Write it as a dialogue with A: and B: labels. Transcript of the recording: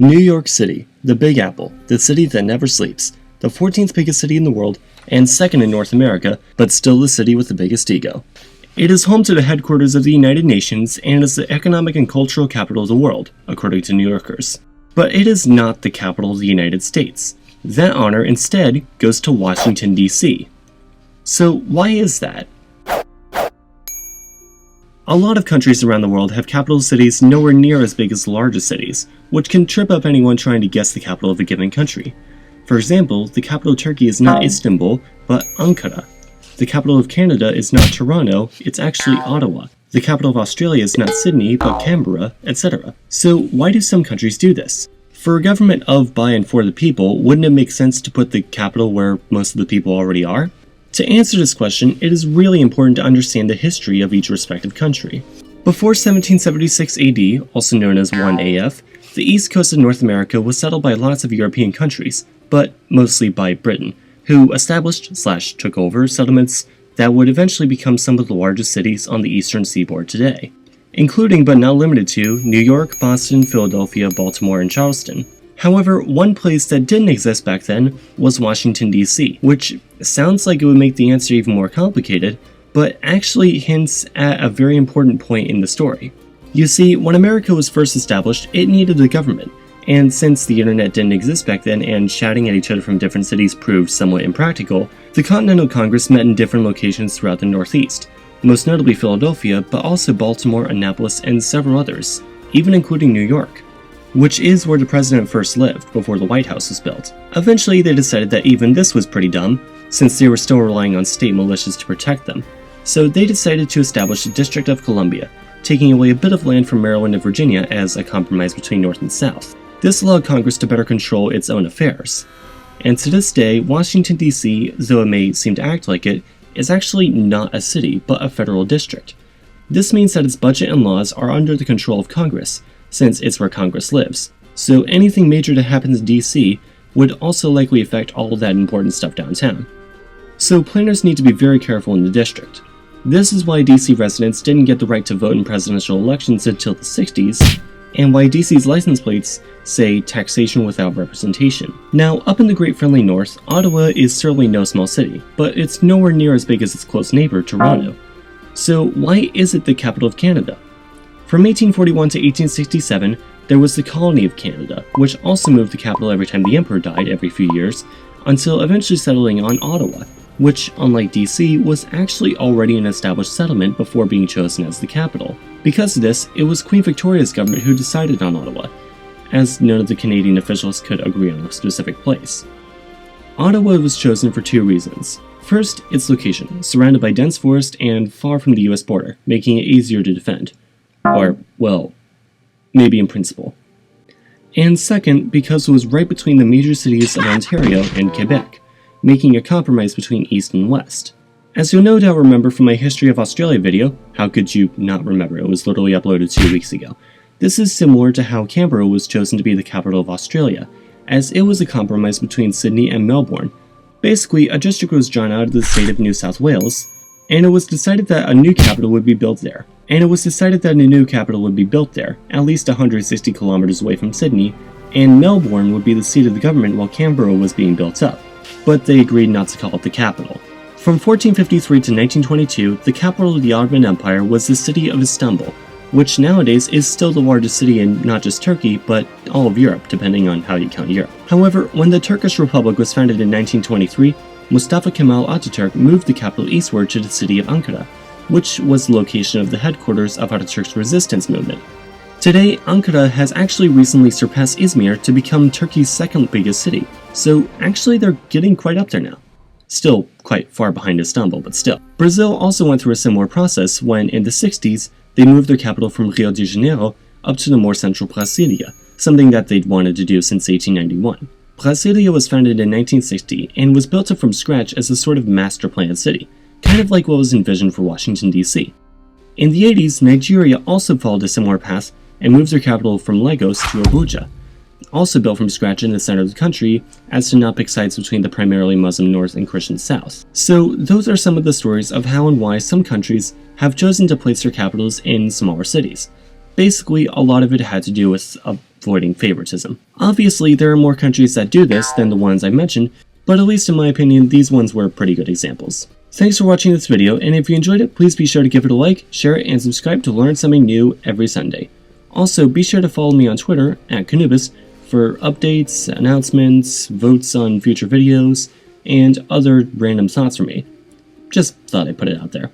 A: New York City, the Big Apple, the city that never sleeps, the 14th biggest city in the world, and second in North America, but still the city with the biggest ego. It is home to the headquarters of the United Nations and is the economic and cultural capital of the world, according to New Yorkers. But it is not the capital of the United States. That honor instead goes to Washington, D.C. So why is that? A lot of countries around the world have capital cities nowhere near as big as the largest cities, which can trip up anyone trying to guess the capital of a given country. For example, the capital of Turkey is not Istanbul, but Ankara. The capital of Canada is not Toronto, it's actually Ottawa. The capital of Australia is not Sydney, but Canberra, etc. So why do some countries do this? For a government of, by, and for the people, wouldn't it make sense to put the capital where most of the people already are? To answer this question, it is really important to understand the history of each respective country. Before 1776 AD, also known as 1 AF, the east coast of North America was settled by lots of European countries, but mostly by Britain, who established/took over settlements that would eventually become some of the largest cities on the eastern seaboard today, including but not limited to New York, Boston, Philadelphia, Baltimore, and Charleston. However, one place that didn't exist back then was Washington, D.C., which sounds like it would make the answer even more complicated, but actually hints at a very important point in the story. You see, when America was first established, it needed a government, and since the internet didn't exist back then and shouting at each other from different cities proved somewhat impractical, the Continental Congress met in different locations throughout the Northeast, most notably Philadelphia, but also Baltimore, Annapolis, and several others, even including New York, which is where the president first lived before the White House was built. Eventually, they decided that even this was pretty dumb, since they were still relying on state militias to protect them. So they decided to establish the District of Columbia, taking away a bit of land from Maryland and Virginia as a compromise between North and South. This allowed Congress to better control its own affairs. And to this day, Washington, D.C., though it may seem to act like it, is actually not a city, but a federal district. This means that its budget and laws are under the control of Congress, since it's where Congress lives. So anything major that happens in DC would also likely affect all of that important stuff downtown. So planners need to be very careful in the district. This is why DC residents didn't get the right to vote in presidential elections until the 60s, and why DC's license plates say taxation without representation. Now, up in the Great Friendly North, Ottawa is certainly no small city, but it's nowhere near as big as its close neighbor, Toronto. So why is it the capital of Canada? From 1841 to 1867, there was the Colony of Canada, which also moved the capital every time the emperor died every few years, until eventually settling on Ottawa, which, unlike DC, was actually already an established settlement before being chosen as the capital. Because of this, it was Queen Victoria's government who decided on Ottawa, as none of the Canadian officials could agree on a specific place. Ottawa was chosen for two reasons. First, its location, surrounded by dense forest and far from the US border, making it easier to defend. Or, well, maybe in principle. And second, because it was right between the major cities of Ontario and Quebec, making a compromise between East and West. As you'll no doubt remember from my History of Australia video, how could you not remember, it was literally uploaded 2 weeks ago, this is similar to how Canberra was chosen to be the capital of Australia, as it was a compromise between Sydney and Melbourne. Basically, a district was drawn out of the state of New South Wales, and it was decided that a new capital would be built there. At least 160 kilometers away from Sydney, and Melbourne would be the seat of the government while Canberra was being built up. But they agreed not to call it the capital. From 1453 to 1922, the capital of the Ottoman Empire was the city of Istanbul, which nowadays is still the largest city in not just Turkey, but all of Europe, depending on how you count Europe. However, when the Turkish Republic was founded in 1923, Mustafa Kemal Atatürk moved the capital eastward to the city of Ankara, which was the location of the headquarters of Atatürk's resistance movement. Today, Ankara has actually recently surpassed Izmir to become Turkey's second biggest city, so actually they're getting quite up there now. Still quite far behind Istanbul, but still. Brazil also went through a similar process when, in the 60s, they moved their capital from Rio de Janeiro up to the more central Brasilia, something that they'd wanted to do since 1891. Brasilia was founded in 1960 and was built up from scratch as a sort of master-planned city, kind of like what was envisioned for Washington, D.C. In the 80s, Nigeria also followed a similar path and moved their capital from Lagos to Abuja, also built from scratch in the center of the country as to not pick sides between the primarily Muslim North and Christian South. So those are some of the stories of how and why some countries have chosen to place their capitals in smaller cities. Basically, a lot of it had to do with avoiding favoritism. Obviously, there are more countries that do this than the ones I mentioned, but at least in my opinion, these ones were pretty good examples. Thanks for watching this video, and if you enjoyed it, please be sure to give it a like, share it, and subscribe to learn something new every Sunday. Also, be sure to follow me on Twitter, @KhAnubis, for updates, announcements, votes on future videos, and other random thoughts from me. Just thought I'd put it out there.